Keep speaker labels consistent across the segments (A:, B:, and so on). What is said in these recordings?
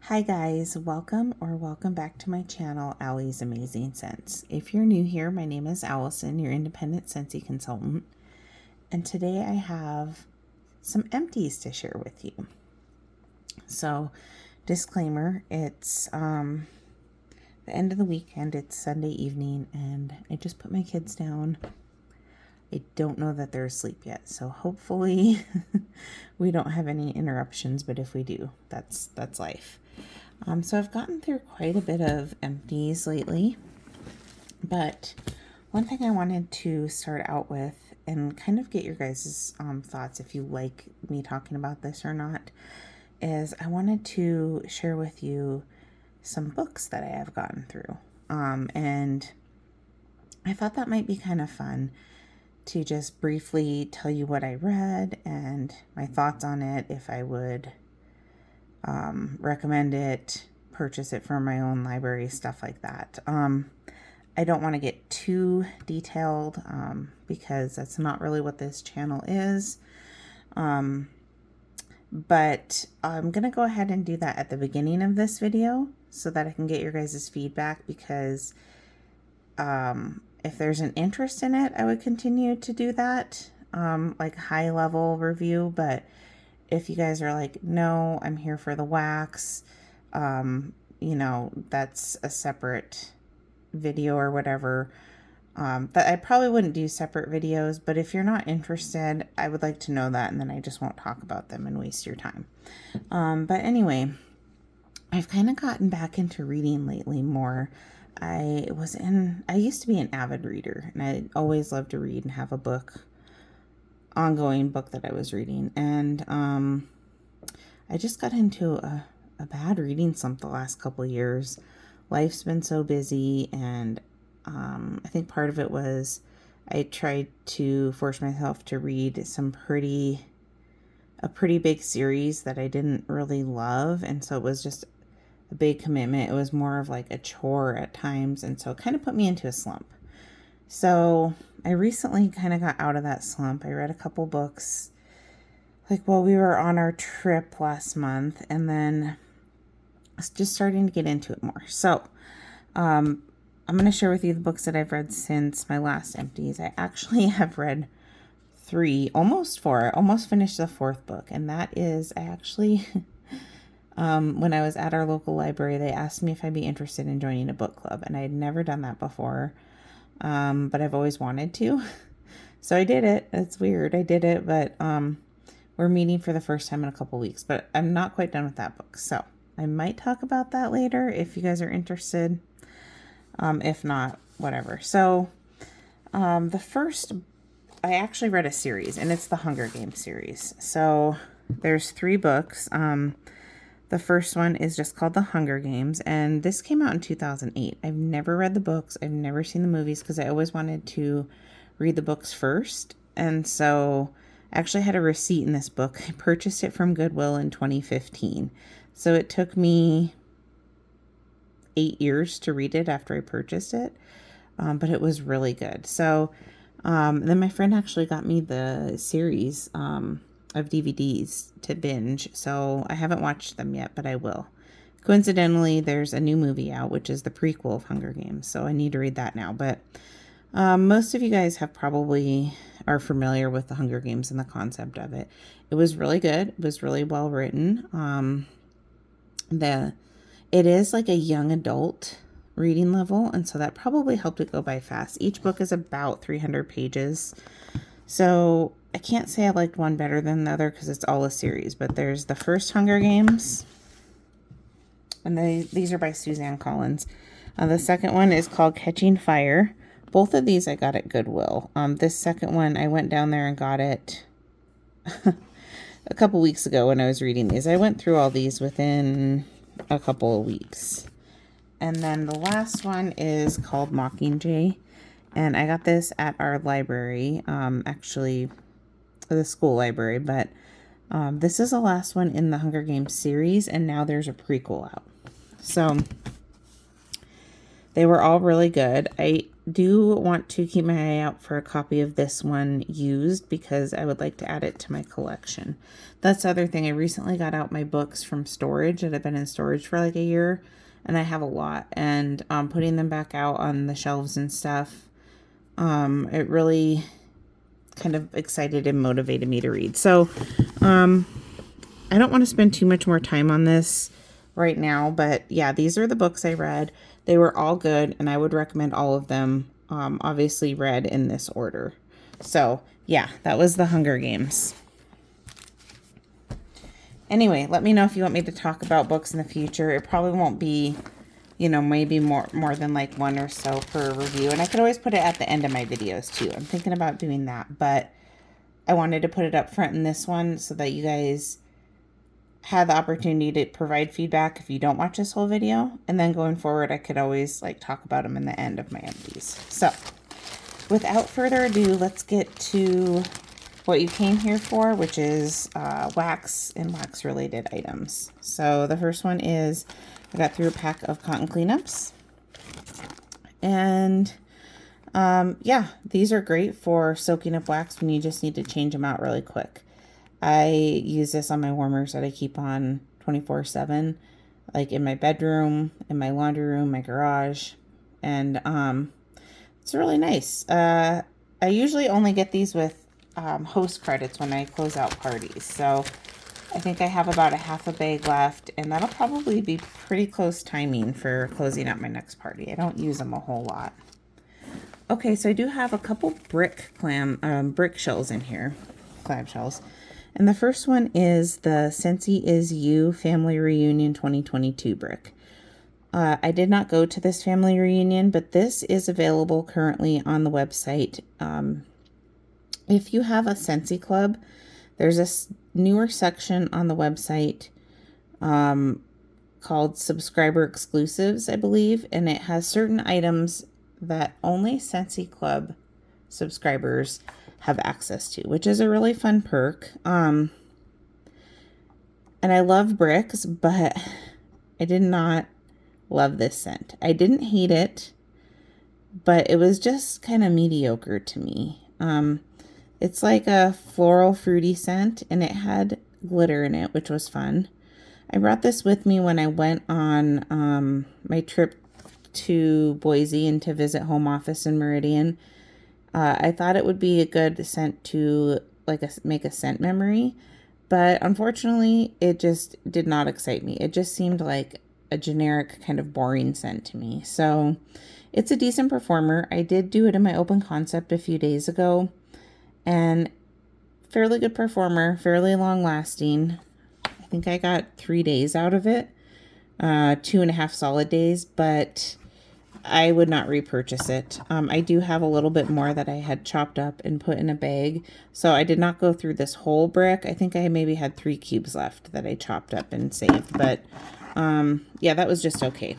A: Hi guys, welcome back to my channel, Allie's Amazing Scents. If you're new here, my name is Allison, your independent Scentsy consultant, and today I have some empties to share with you. So, disclaimer, it's the end of the weekend, it's Sunday evening, and I just put my kids down. I don't know that they're asleep yet, so hopefully we don't have any interruptions, but if we do, that's life. So I've gotten through quite a bit of empties lately, but one thing I wanted to start out with and kind of get your guys' thoughts, if you like me talking about this or not, is I wanted to share with you some books that I have gotten through. And I thought that might be kind of fun to just briefly tell you what I read and my thoughts on it, if I would recommend it, purchase it from my own library, stuff like that. I don't want to get too detailed because that's not really what this channel is. But I'm going to go ahead and do that at the beginning of this video so that I can get your guys' feedback, because if there's an interest in it, I would continue to do that, like high level review. But if you guys are like, no, I'm here for the wax, you know, that's a separate video or whatever. That I probably wouldn't do separate videos, but if you're not interested, I would like to know that, and then I just won't talk about them and waste your time. But anyway, I've kind of gotten back into reading lately more. I used to be an avid reader, and I always loved to read and have a ongoing book that I was reading. And I just got into a bad reading slump the last couple of years. Life's been so busy, and I think part of it was I tried to force myself to read a pretty big series that I didn't really love, and so it was just a big commitment. It was more of like a chore at times, and so it kind of put me into a slump. So I recently kind of got out of that slump. I read a couple books like while we were on our trip last month, and then just starting to get into it more. So I'm going to share with you the books that I've read since my last empties. I actually have read 3, almost 4. I almost finished the 4th book, and that is, I actually when I was at our local library, they asked me if I'd be interested in joining a book club, and I had never done that before, but I've always wanted to. So I did it. It's weird. I did it, but we're meeting for the first time in a couple weeks, but I'm not quite done with that book. So I might talk about that later if you guys are interested. If not, whatever. So the first, I actually read a series, and it's the Hunger Games series. So there's 3 books. The first one is just called The Hunger Games, and this came out in 2008. I've never read the books. I've never seen the movies because I always wanted to read the books first. And so I actually had a receipt in this book. I purchased it from Goodwill in 2015. So it took me 8 years to read it after I purchased it, but it was really good. So then my friend actually got me the series of DVDs to binge, so I haven't watched them yet, but I will. Coincidentally, there's a new movie out, which is the prequel of Hunger Games, so I need to read that now. But most of you guys are familiar with the Hunger Games and the concept of it. It was really good. It was really well written. It is like a young adult reading level, and so that probably helped it go by fast. Each book is about 300 pages. So I can't say I liked one better than the other because it's all a series, but there's the first Hunger Games, and these are by Suzanne Collins. The second one is called Catching Fire. Both of these I got at Goodwill. This second one, I went down there and got it a couple weeks ago when I was reading these. I went through all these within a couple of weeks. And then the last one is called Mockingjay, and I got this at our library, actually the school library, but this is the last one in the Hunger Games series, and now there's a prequel out. So they were all really good. do want to keep my eye out for a copy of this one used because I would like to add it to my collection. That's the other thing. I recently got out my books from storage that have been in storage for like a year, and I have a lot. And putting them back out on the shelves and stuff, it really kind of excited and motivated me to read. So I don't want to spend too much more time on this right now, but yeah, these are the books I read. They were all good, and I would recommend all of them, obviously read in this order. So yeah, that was the Hunger Games. Anyway, let me know if you want me to talk about books in the future. It probably won't be, you know, maybe more than like one or so per review. And I could always put it at the end of my videos too. I'm thinking about doing that, but I wanted to put it up front in this one so that you guys had the opportunity to provide feedback if you don't watch this whole video. And then going forward, I could always like talk about them in the end of my empties. So without further ado, let's get to what you came here for, which is wax and wax related items. So the first one is I got through a pack of cotton cleanups, and yeah, these are great for soaking up wax when you just need to change them out really quick. I use this on my warmers that I keep on 24/7, like in my bedroom, in my laundry room, my garage, and it's really nice. I usually only get these with host credits when I close out parties, so I think I have about a half a bag left, and that'll probably be pretty close timing for closing out my next party. I don't use them a whole lot. Okay, so I do have a couple brick shells in here, clam shells. And the first one is the Scentsy Is You Family Reunion 2022 brick. I did not go to this family reunion, but this is available currently on the website. If you have a Scentsy club, there's a newer section on the website called Subscriber Exclusives, I believe, and it has certain items that only Scentsy Club subscribers have access to, which is a really fun perk. And I love bricks, but I did not love this scent. I didn't hate it, but it was just kind of mediocre to me. It's like a floral fruity scent, and it had glitter in it, which was fun. I brought this with me when I went on my trip to Boise and to visit home office in Meridian. I thought it would be a good scent to make a scent memory, but unfortunately it just did not excite me. It just seemed like a generic kind of boring scent to me. So it's a decent performer. I did do it in my open concept a few days ago, and fairly good performer, fairly long lasting. I think I got 3 days out of it, 2.5 solid days, but I would not repurchase it. I do have a little bit more that I had chopped up and put in a bag. So I did not go through this whole brick. I think I maybe had 3 cubes left that I chopped up and saved. But yeah, that was just okay,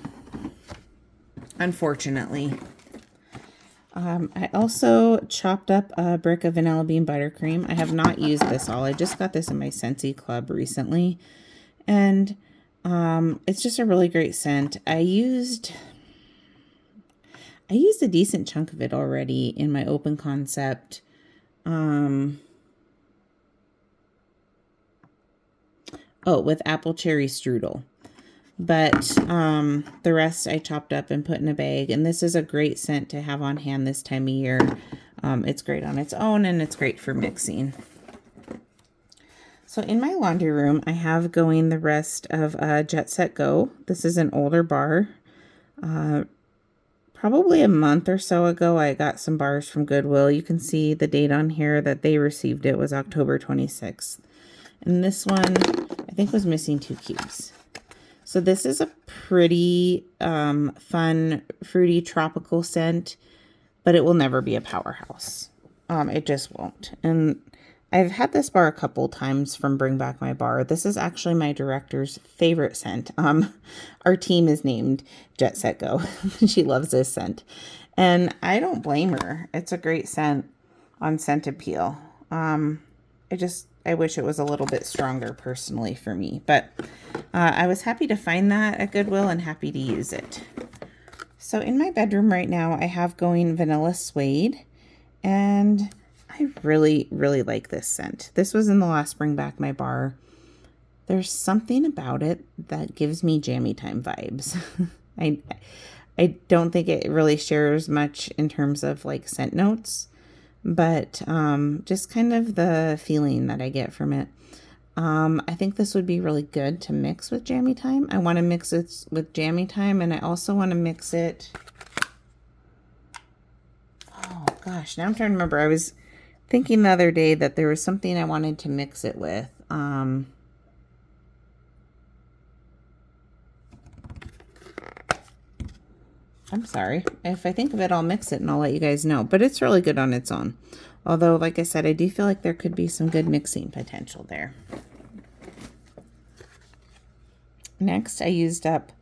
A: unfortunately. I also chopped up a brick of vanilla bean buttercream. I have not used this all. I just got this in my Scentsy club recently. And it's just a really great scent. I used a decent chunk of it already in my open concept. With apple cherry strudel. But the rest I chopped up and put in a bag. And this is a great scent to have on hand this time of year. It's great on its own, and it's great for mixing. So in my laundry room, I have going the rest of Jet Set Go. This is an older bar. Probably a month or so ago, I got some bars from Goodwill. You can see the date on here that they received it was October 26th. And this one, I think, was missing 2 cubes. So this is a pretty fun, fruity, tropical scent, but it will never be a powerhouse. It just won't. And I've had this bar a couple times from Bring Back My Bar. This is actually my director's favorite scent. Our team is named Jet Set Go. She loves this scent. And I don't blame her. It's a great scent on Scent Appeal. I wish it was a little bit stronger personally for me. But I was happy to find that at Goodwill and happy to use it. So in my bedroom right now, I have going Vanilla Suede, and I really, really like this scent. This was in the last Bring Back My Bar. There's something about it that gives me jammy time vibes. I I don't think it really shares much in terms of like scent notes, but just kind of the feeling that I get from it. I think this would be really good to mix with jammy time. I want to mix it with jammy time, and I also want to mix it. Oh gosh, now I'm trying to remember. I was thinking the other day that there was something I wanted to mix it with. I'm sorry. If I think of it, I'll mix it and I'll let you guys know. But it's really good on its own. Although, like I said, I do feel like there could be some good mixing potential there. Next, I used up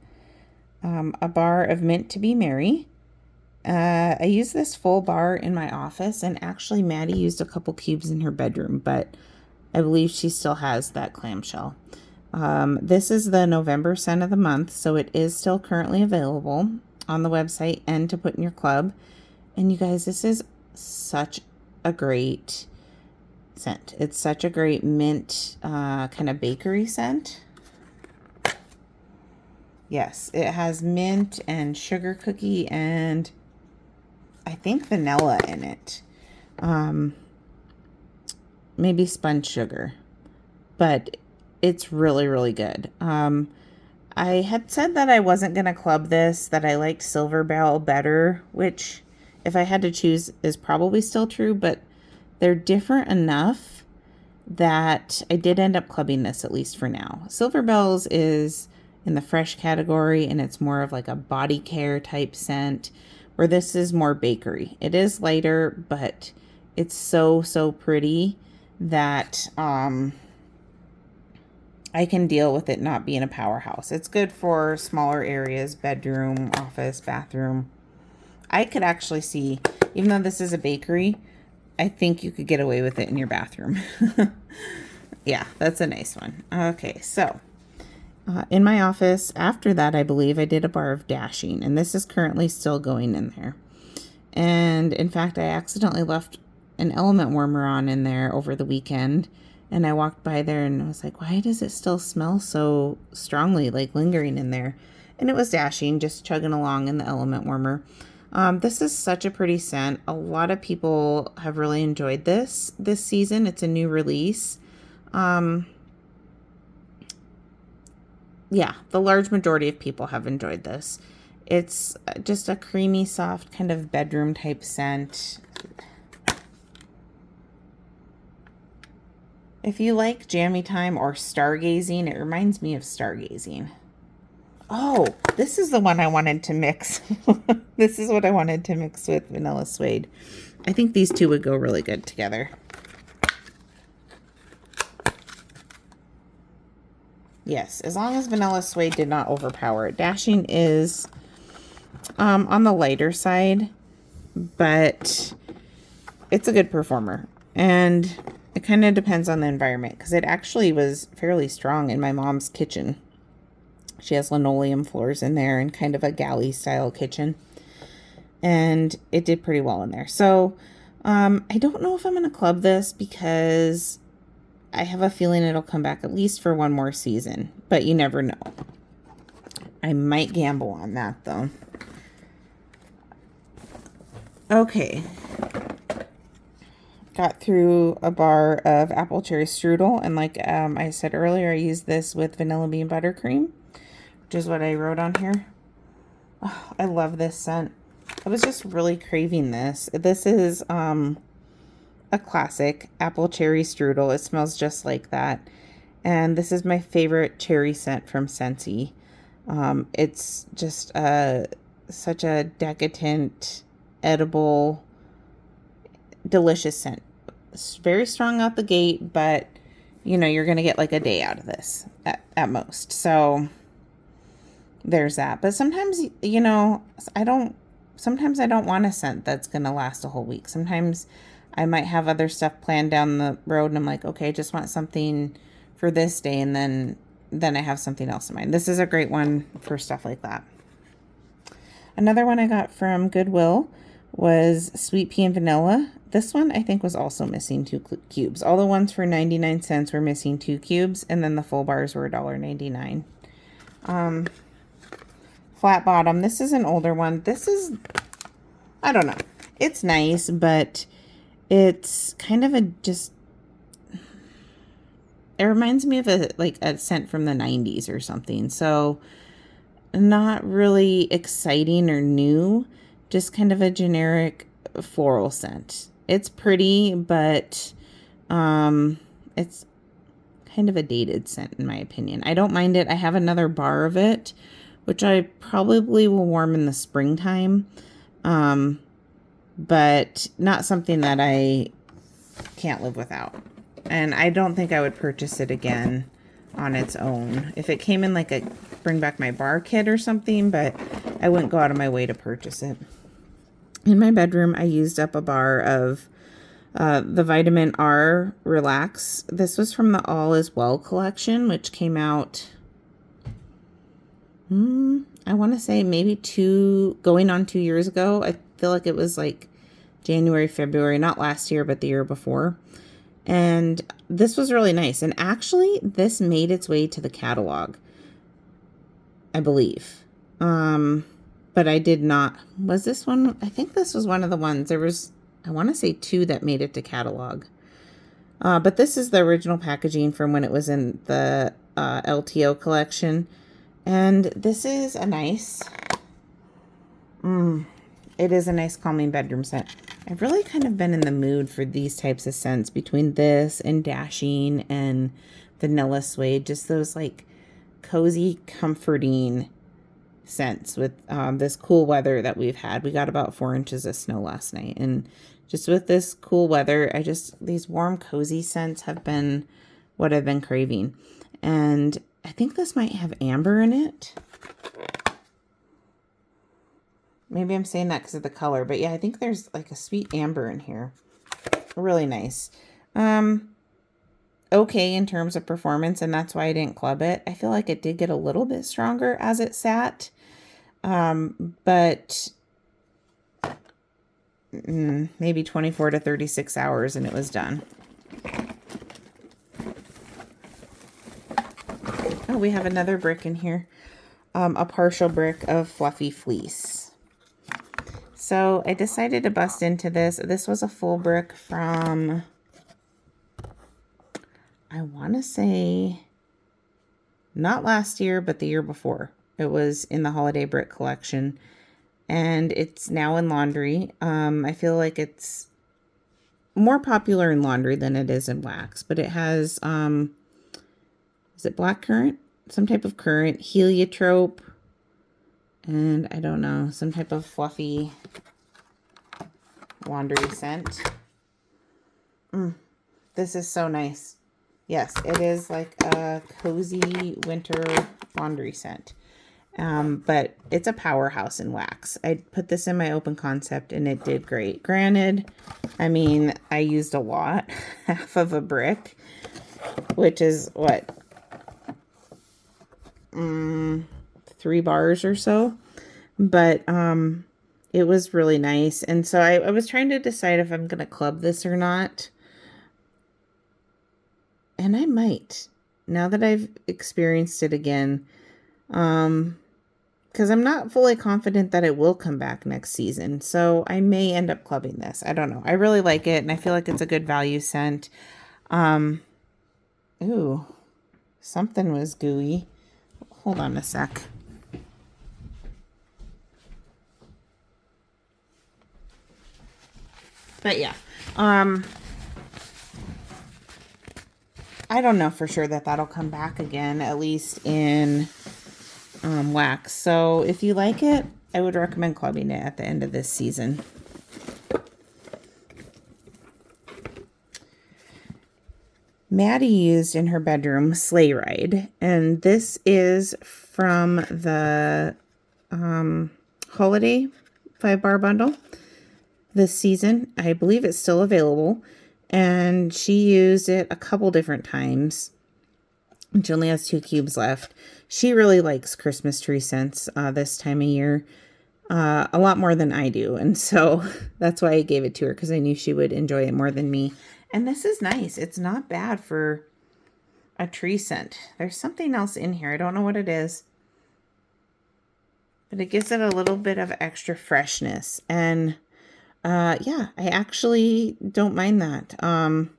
A: a bar of Mint to Be Merry. I used this full bar in my office, and actually Maddie used a couple cubes in her bedroom, but I believe she still has that clamshell. This is the November scent of the month, so it is still currently available on the website and to put in your club. And you guys, this is such a great scent. It's such a great mint kind of bakery scent. Yes, it has mint and sugar cookie and I think vanilla in it. Maybe spun sugar, but it's really, really good. I had said that I wasn't going to club this, that I liked Silver Bell better, which if I had to choose is probably still true, but they're different enough that I did end up clubbing this, at least for now. Silver Bells is in the fresh category, and it's more of like a body care type scent, where this is more bakery. It is lighter, but it's so, so pretty that I can deal with it not being a powerhouse. It's good for smaller areas, bedroom, office, bathroom. I could actually see, even though this is a bakery, I think you could get away with it in your bathroom. Yeah, that's a nice one. Okay, so in my office, after that, I believe I did a bar of Dashing, and this is currently still going in there. And in fact, I accidentally left an element warmer on in there over the weekend, and I walked by there and I was like, why does it still smell so strongly, like lingering in there? And it was Dashing, just chugging along in the element warmer. This is such a pretty scent. A lot of people have really enjoyed this season. It's a new release. Yeah, the large majority of people have enjoyed this. It's just a creamy, soft kind of bedroom type scent. If you like jammy time or stargazing, it reminds me of stargazing. Oh, this is the one I wanted to mix. This is what I wanted to mix with Vanilla Suede. I think these two would go really good together. Yes, as long as Vanilla Suede did not overpower it. Dashing is on the lighter side, but it's a good performer. And it kind of depends on the environment, because it actually was fairly strong in my mom's kitchen. She has linoleum floors in there and kind of a galley style kitchen. And it did pretty well in there. So I don't know if I'm going to club this, because I have a feeling it'll come back at least for one more season. But you never know. I might gamble on that, though. Okay. Got through a bar of apple cherry strudel, and like I said earlier, I used this with vanilla bean buttercream, which is what I wrote on here. Oh, I love this scent. I was just really craving this. This is a classic apple cherry strudel. It smells just like that, and this is my favorite cherry scent from Scentsy. It's just such a decadent, edible, delicious scent. It's very strong out the gate, but you know, you're gonna get like a day out of this at most. So there's that. But sometimes, you know, sometimes I don't want a scent that's gonna last a whole week. Sometimes I might have other stuff planned down the road, and I'm like, okay, I just want something for this day, and then I have something else in mind. This is a great one for stuff like that. Another one I got from Goodwill was Sweet Pea and Vanilla. This one I think was also missing 2 cubes. All the ones for 99 cents were missing 2 cubes, and then the full bars were $1.99. Flat bottom. This is an older one. This is, I don't know. It's nice, but it's kind of it reminds me of a scent from the 90s or something. So not really exciting or new, just kind of a generic floral scent. It's pretty, but it's kind of a dated scent in my opinion. I don't mind it. I have another bar of it, which I probably will warm in the springtime, but not something that I can't live without. And I don't think I would purchase it again on its own. If it came in like a bring back my bar kit or something, but I wouldn't go out of my way to purchase it. In my bedroom, I used up a bar of the Vitamin R Relax. This was from the All Is Well collection, which came out, I want to say maybe going on 2 years ago. I feel like it was like January, February, not last year, but the year before. And this was really nice. And actually, this made its way to the catalog, I believe. But I did not. Was this one? I think this was one of the ones. There was, I want to say 2 that made it to catalog. But this is the original packaging from when it was in the LTO collection. And this is a nice, it is a nice calming bedroom scent. I've really kind of been in the mood for these types of scents between this and Dashing and Vanilla Suede. Just those like cozy, comforting scents with this cool weather that we've had. We got about 4 inches of snow last night, and just with this cool weather, these warm, cozy scents have been what I've been craving. And I think this might have amber in it. Maybe I'm saying that because of the color, but yeah, I think there's like a sweet amber in here. Really nice. Okay in terms of performance, and that's why I didn't club it. I feel like it did get a little bit stronger as it sat. But maybe 24 to 36 hours and it was done. Oh, we have another brick in here. A partial brick of Fluffy Fleece. So I decided to bust into this. This was a full brick from, I want to say, not last year, but the year before. It was in the holiday brick collection, and it's now in laundry. I feel like it's more popular in laundry than it is in wax, but it has, is it black currant? Some type of currant, heliotrope, and I don't know, some type of fluffy laundry scent. This is so nice. Yes, it is like a cozy winter laundry scent. But it's a powerhouse in wax. I put this in my open concept and it did great. Granted, I mean, I used a lot, half of a brick, which is what, 3 bars or so. But it was really nice. And so I was trying to decide if I'm going to club this or not. And I might, now that I've experienced it again. Because I'm not fully confident that it will come back next season. So I may end up clubbing this. I don't know. I really like it, and I feel like it's a good value scent. Ooh, something was gooey. Hold on a sec. But yeah, I don't know for sure that that'll come back again, at least in wax. So if you like it, I would recommend clubbing it at the end of this season. Maddie used in her bedroom Sleigh Ride, and this is from the holiday 5-bar bundle this season. I believe it's still available, and she used it a couple different times. She only has 2 cubes left. She really likes Christmas tree scents this time of year. a lot more than I do. And so that's why I gave it to her, because I knew she would enjoy it more than me. And this is nice. It's not bad for a tree scent. There's something else in here. I don't know what it is, but it gives it a little bit of extra freshness. And yeah, I actually don't mind that. I'm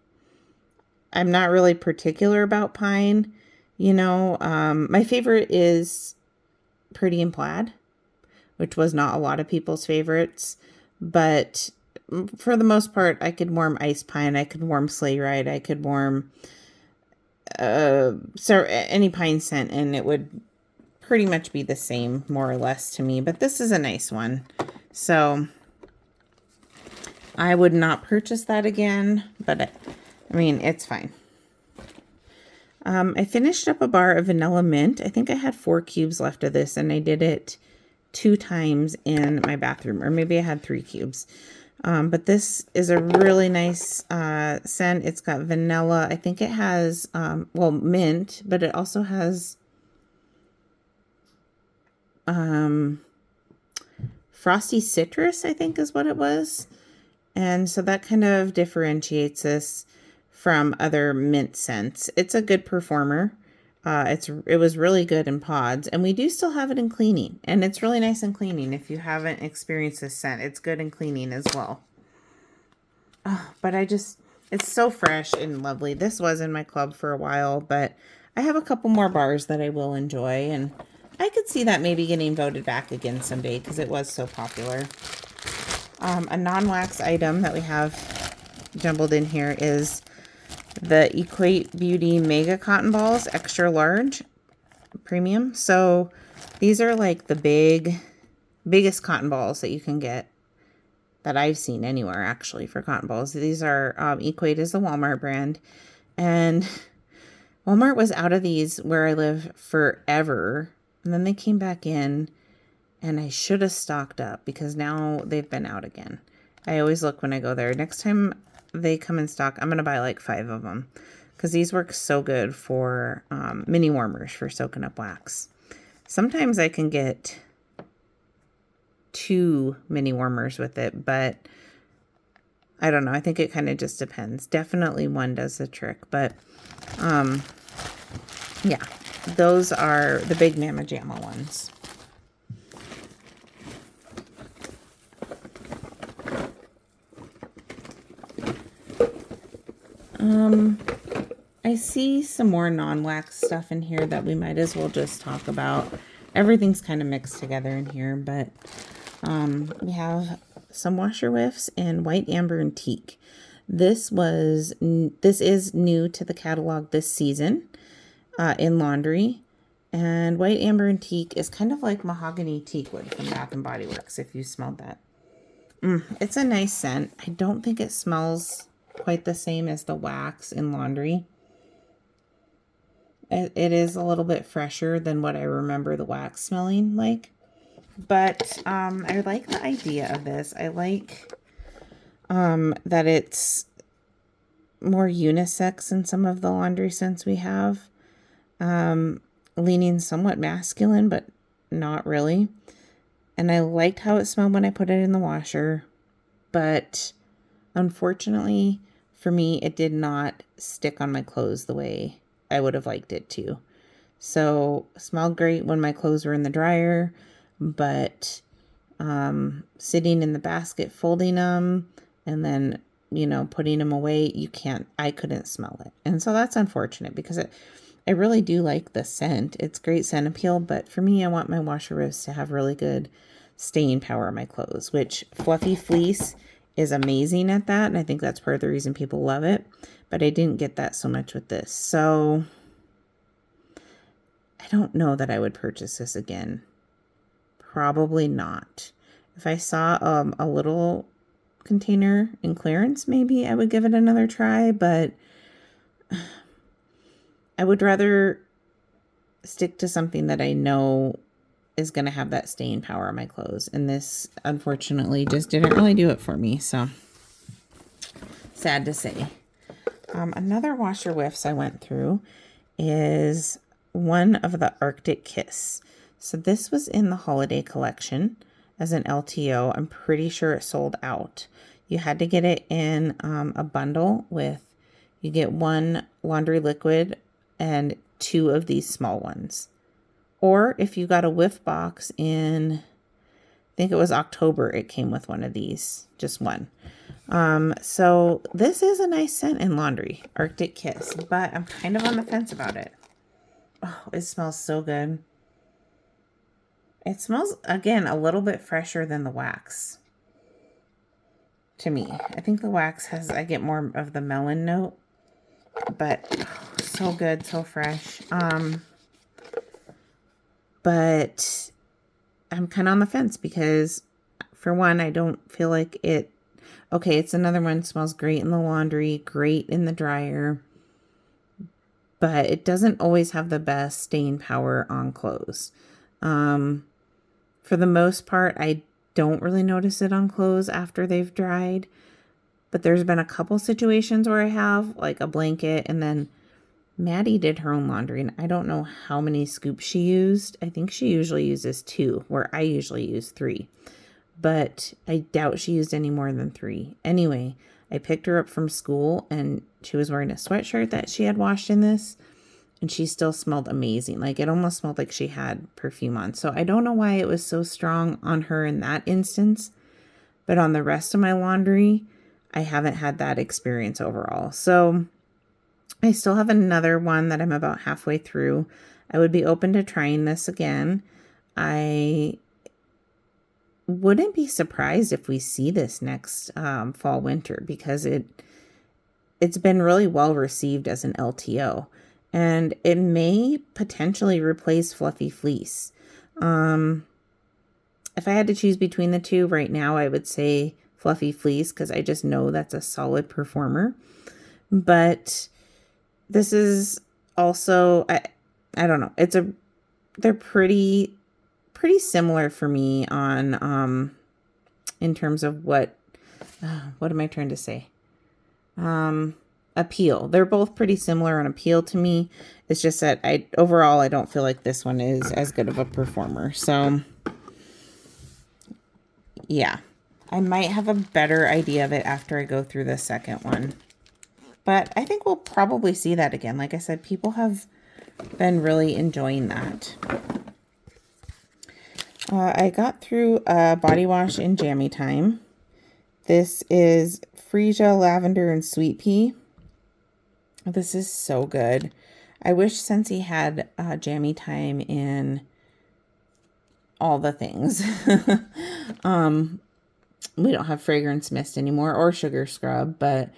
A: not really particular about pine. You know, my favorite is Pretty in Plaid, which was not a lot of people's favorites, but for the most part, I could warm Ice Pine, I could warm Sleigh Ride, I could warm so any pine scent, and it would pretty much be the same, more or less, to me. But this is a nice one, so I would not purchase that again, but I mean, it's fine. I finished up a bar of vanilla mint. I think I had 4 cubes left of this, and I did it 2 times in my bathroom, or maybe I had 3 cubes. But this is a really nice scent. It's got vanilla. I think it has, well, mint, but it also has frosty citrus, I think is what it was. And so that kind of differentiates this from other mint scents. It's a good performer. It was really good in pods, and we do still have it in cleaning, and it's really nice in cleaning. If you haven't experienced this scent, it's good in cleaning as well. But it's so fresh and lovely. This was in my club for a while, but I have a couple more bars that I will enjoy, and I could see that maybe getting voted back again someday because it was so popular. A non-wax item that we have jumbled in here is the Equate Beauty Mega Cotton Balls, extra large, premium. So these are like the biggest cotton balls that you can get, that I've seen anywhere actually for cotton balls. These are, Equate is the Walmart brand, and Walmart was out of these where I live forever, and then they came back in, and I should have stocked up because now they've been out again. I always look when I go there. Next time they come in stock, I'm going to buy like 5 of them, because these work so good for mini warmers for soaking up wax. Sometimes I can get 2 mini warmers with it, but I don't know. I think it kind of just depends. Definitely one does the trick, but yeah, those are the big Mama Jamma ones. I see some more non-wax stuff in here that we might as well just talk about. Everything's kind of mixed together in here, but we have some washer whiffs and white amber and teak. This is new to the catalog this season in laundry. And white amber and teak is kind of like mahogany teak wood from Bath and Body Works, if you smelled that. It's a nice scent. I don't think it smells quite the same as the wax in laundry. It is a little bit fresher than what I remember the wax smelling like. But I like the idea of this. I like that it's more unisex than some of the laundry scents we have. Leaning somewhat masculine, but not really. And I liked how it smelled when I put it in the washer. But unfortunately for me, it did not stick on my clothes the way I would have liked it to. So it smelled great when my clothes were in the dryer, but sitting in the basket, folding them, and then, putting them away, I couldn't smell it. And so that's unfortunate, because I really do like the scent. It's great scent appeal, but for me, I want my washer whiffs to have really good staying power on my clothes, which Fluffy Fleece is amazing at that, and I think that's part of the reason people love it, but I didn't get that so much with this. So I don't know that I would purchase this again. Probably not. If I saw a little container in clearance, maybe I would give it another try, but I would rather stick to something that I know is going to have that staying power on my clothes. And this, unfortunately, just didn't really do it for me. So, sad to say. Another washer whiffs I went through is one of the Arctic Kiss. So this was in the holiday collection, as an LTO. I'm pretty sure it sold out. You had to get it in a bundle with, you get 1 laundry liquid and 2 of these small ones. Or if you got a whiff box in, I think it was October, it came with one of these, just one. So this is a nice scent in laundry, Arctic Kiss, but I'm kind of on the fence about it. Oh, it smells so good. It smells, again, a little bit fresher than the wax. To me, I think the wax has, I get more of the melon note, but oh, so good, so fresh. But I'm kind of on the fence because, for one, I don't feel like it, okay, it's another one, smells great in the laundry, great in the dryer, but it doesn't always have the best stain power on clothes. For the most part, I don't really notice it on clothes after they've dried, but there's been a couple situations where I have, like a blanket, and then Maddie did her own laundry, and I don't know how many scoops she used. I think she usually uses 2, where I usually use 3, but I doubt she used any more than 3. Anyway, I picked her up from school, and she was wearing a sweatshirt that she had washed in this, and she still smelled amazing. Like, it almost smelled like she had perfume on. So I don't know why it was so strong on her in that instance, but on the rest of my laundry, I haven't had that experience overall. So I still have another one that I'm about halfway through. I would be open to trying this again. I wouldn't be surprised if we see this next fall winter, because it's been really well received as an LTO, and it may potentially replace Fluffy Fleece. If I had to choose between the two right now, I would say Fluffy Fleece, because I just know that's a solid performer. But this is also, I don't know, they're pretty similar for me on in terms of what am I trying to say? Appeal. They're both pretty similar on appeal to me. It's just that overall I don't feel like this one is as good of a performer. So yeah, I might have a better idea of it after I go through the second one. But I think we'll probably see that again. Like I said, people have been really enjoying that. I got through a body wash in Jammy Time. This is Freesia Lavender and Sweet Pea. This is so good. I wish Scentsy had Jammy Time in all the things. We don't have fragrance mist anymore or sugar scrub, but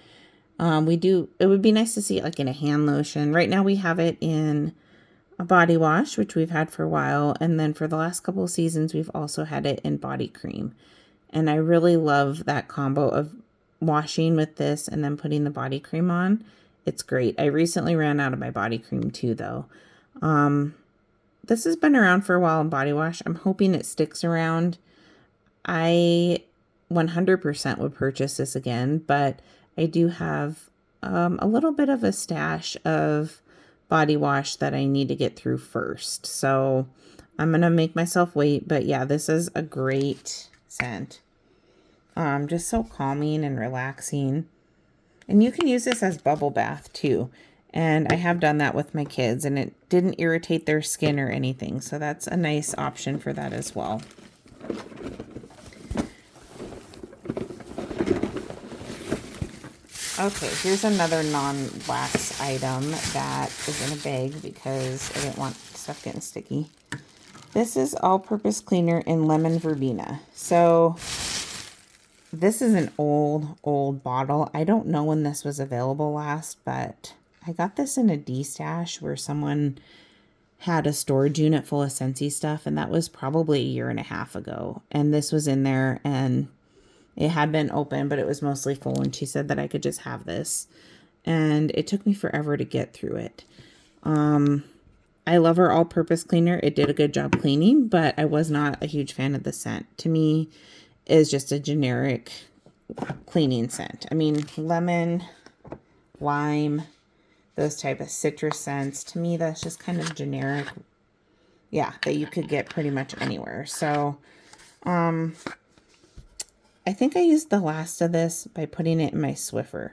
A: we do. It would be nice to see it like in a hand lotion. Right now we have it in a body wash, which we've had for a while, and then for the last couple of seasons we've also had it in body cream. And I really love that combo of washing with this and then putting the body cream on. It's great. I recently ran out of my body cream too, though. This has been around for a while in body wash. I'm hoping it sticks around. I 100% would purchase this again, but I do have a little bit of a stash of body wash that I need to get through first. So I'm going to make myself wait. But yeah, this is a great scent. Just so calming and relaxing. And you can use this as bubble bath too. And I have done that with my kids, and it didn't irritate their skin or anything. So that's a nice option for that as well. Okay, here's another non-wax item that is in a bag because I didn't want stuff getting sticky. This is all-purpose cleaner in lemon verbena. So this is an old bottle. I don't know when this was available last, but I got this in a D-stash where someone had a storage unit full of Scentsy stuff, and that was probably a year and a half ago. And this was in there, and it had been open, but it was mostly full, and she said that I could just have this. And it took me forever to get through it. I love her all-purpose cleaner. It did a good job cleaning, but I was not a huge fan of the scent. To me, it's just a generic cleaning scent. I mean, lemon, lime, those type of citrus scents. To me, that's just kind of generic. Yeah, that you could get pretty much anywhere. So I think I used the last of this by putting it in my Swiffer.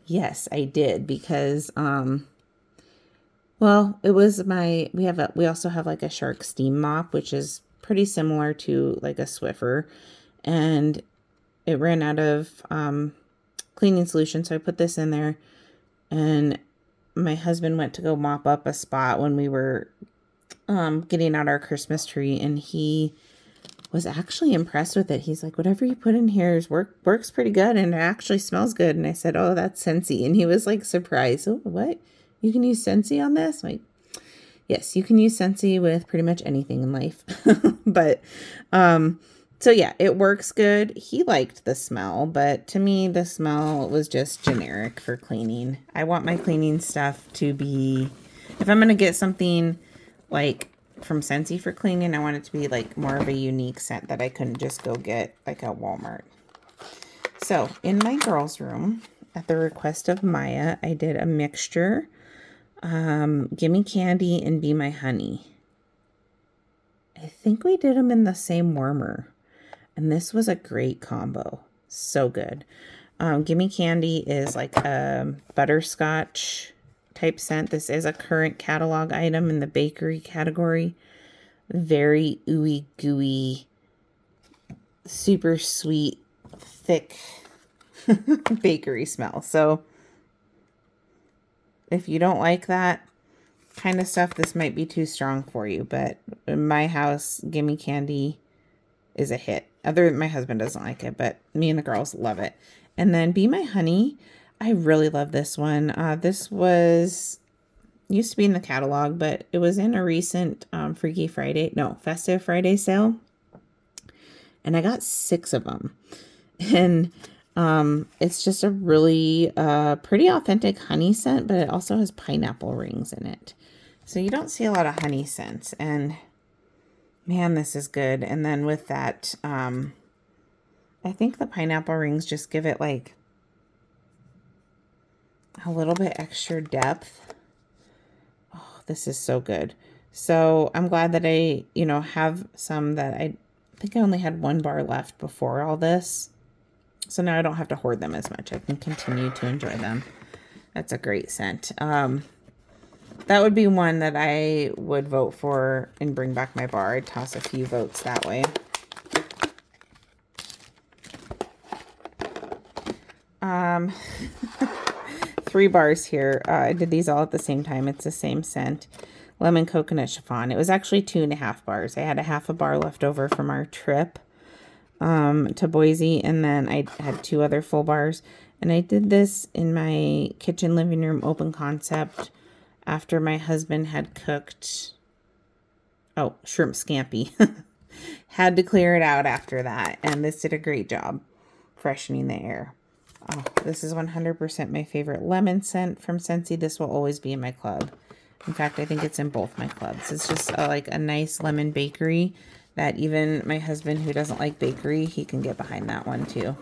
A: Yes, I did because, well, it was we also have like a Shark steam mop, which is pretty similar to like a Swiffer, and it ran out of, cleaning solution. So I put this in there, and my husband went to go mop up a spot when we were, getting out our Christmas tree, and he was actually impressed with it. He's like, whatever you put in here works pretty good, and it actually smells good. And I said, oh, that's Scentsy. And he was like surprised. Oh, what? You can use Scentsy on this? I'm like, yes, you can use Scentsy with pretty much anything in life. But so yeah, it works good. He liked the smell, but to me, the smell was just generic for cleaning. I want my cleaning stuff to be, if I'm going to get something like from Scentsy for cleaning, I want it to be like more of a unique scent that I couldn't just go get like at Walmart. So in my girls' room, at the request of Maya, I did a mixture, Gimme Candy and Be My Honey. I think we did them in the same warmer, and this was a great combo. So good. Gimme Candy is like a butterscotch type scent. This is a current catalog item in the bakery category. Very ooey gooey, super sweet, thick bakery smell. So if you don't like that kind of stuff, this might be too strong for you. But in my house, Gimme Candy is a hit. My husband doesn't like it, but me and the girls love it. And then Be My Honey, I really love this one. This used to be in the catalog, but it was in a recent Festive Friday sale. And I got 6 of them. And it's just a really pretty authentic honey scent, but it also has pineapple rings in it. So you don't see a lot of honey scents. And man, this is good. And then with that, I think the pineapple rings just give it like a little bit extra depth. Oh, this is so good. So I'm glad that I, have some that I think I only had 1 bar left before all this. So now I don't have to hoard them as much. I can continue to enjoy them. That's a great scent. That would be one that I would vote for and bring back my bar. I'd toss a few votes that way. 3 bars here. I did these all at the same time. It's the same scent. Lemon Coconut Chiffon. It was actually 2.5 bars. I had a half a bar left over from our trip to Boise, and then I had 2 other full bars. And I did this in my kitchen living room open concept after my husband had cooked shrimp scampi. Had to clear it out after that, and this did a great job freshening the air. Oh, this is 100% my favorite lemon scent from Scentsy. This will always be in my club. In fact, I think it's in both my clubs. It's just like a nice lemon bakery that even my husband, who doesn't like bakery, he can get behind that one too.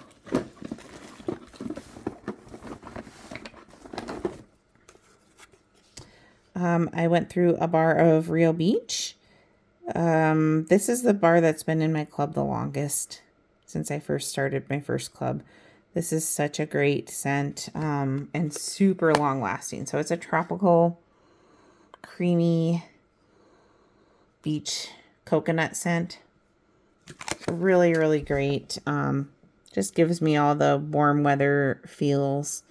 A: I went through a bar of Rio Beach. This is the bar that's been in my club the longest since I first started my first club. This is such a great scent, and super long lasting. So it's a tropical, creamy beach coconut scent. Really, really great. Just gives me all the warm weather feels.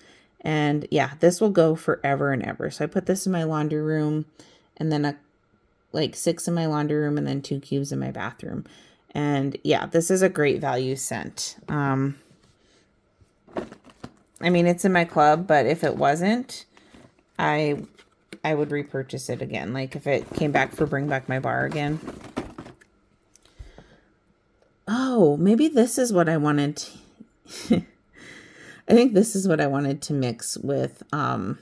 A: And yeah, this will go forever and ever. So I put this in my laundry room, and then like 6 in my laundry room, and then 2 cubes in my bathroom. And yeah, this is a great value scent. I mean, it's in my club, but if it wasn't, I would repurchase it again. Like if it came back for bring back my bar again. Oh, maybe this is what I wanted. I think this is what I wanted to mix with Vanilla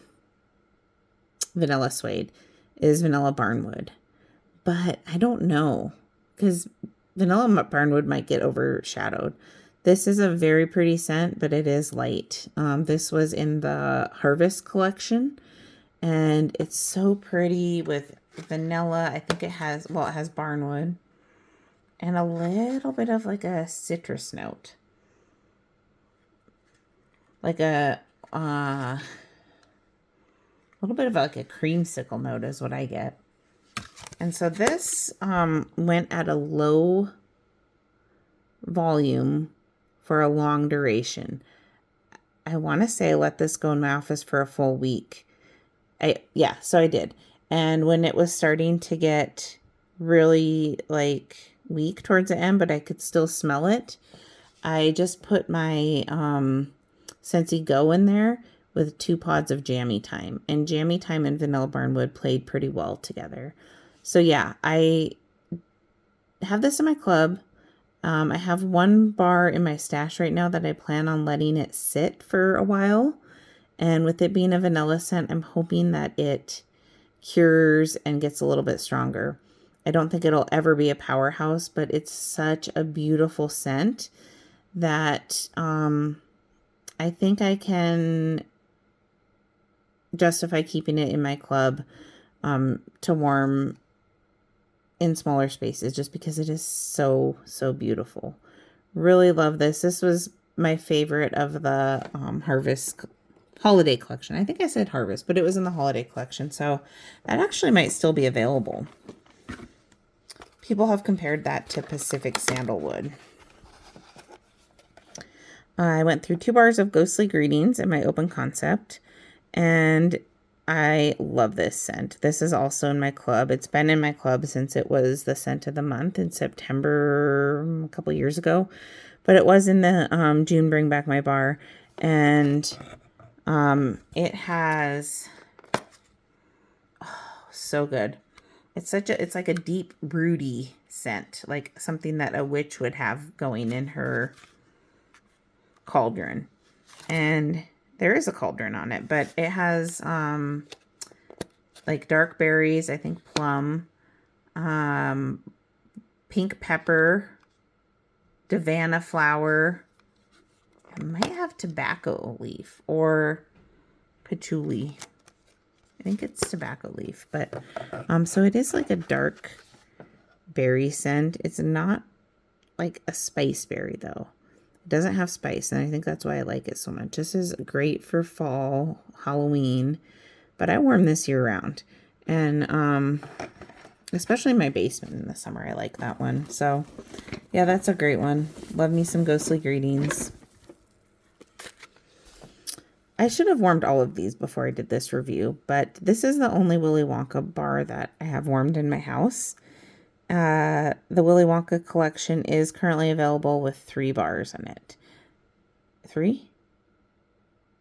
A: Suede, is Vanilla Barnwood. But I don't know, because Vanilla Barnwood might get overshadowed. This is a very pretty scent, but it is light. This was in the Harvest collection, and it's so pretty with vanilla. I think it has Barnwood. and a little bit of like a citrus note. Like a little bit of like a creamsicle note is what I get. And so this went at a low volume for a long duration. I want to say I let this go in my office for a full week. So I did. And when it was starting to get really like weak towards the end, but I could still smell it, I just put my Scentsy Go in there with 2 pods of Jammy Time. And Jammy Time and Vanilla Barnwood played pretty well together. So yeah, I have this in my club. I have 1 bar in my stash right now that I plan on letting it sit for a while. And with it being a vanilla scent, I'm hoping that it cures and gets a little bit stronger. I don't think it'll ever be a powerhouse, but it's such a beautiful scent that I think I can justify keeping it in my club to warm in smaller spaces, just because it is so beautiful. Really love this. This was my favorite of the Harvest holiday collection. I think I said Harvest, but it was in the holiday collection, so that actually might still be available. People have compared that to Pacific Sandalwood. I went through 2 bars of Ghostly Greetings in my open concept, and I love this scent. This is also in my club. It's been in my club since it was the scent of the month in September a couple years ago, but it was in the June Bring Back My Bar, and it has so good. It's like a deep broody scent, like something that a witch would have going in her cauldron. And there is a cauldron on it, but it has like dark berries, I think plum, pink pepper, Davana flower. It might have tobacco leaf or patchouli. I think it's tobacco leaf, but so it is like a dark berry scent. It's not like a spice berry though. It doesn't have spice, and I think that's why I like it so much. This is great for fall, Halloween, but I warm this year round, and especially my basement in the summer. I like that one. So yeah, that's a great one. Love me some Ghostly Greetings. I should have warmed all of these before I did this review, but this is the only Willy Wonka bar that I have warmed in my house. The Willy Wonka collection is currently available with 3 bars in it. 3?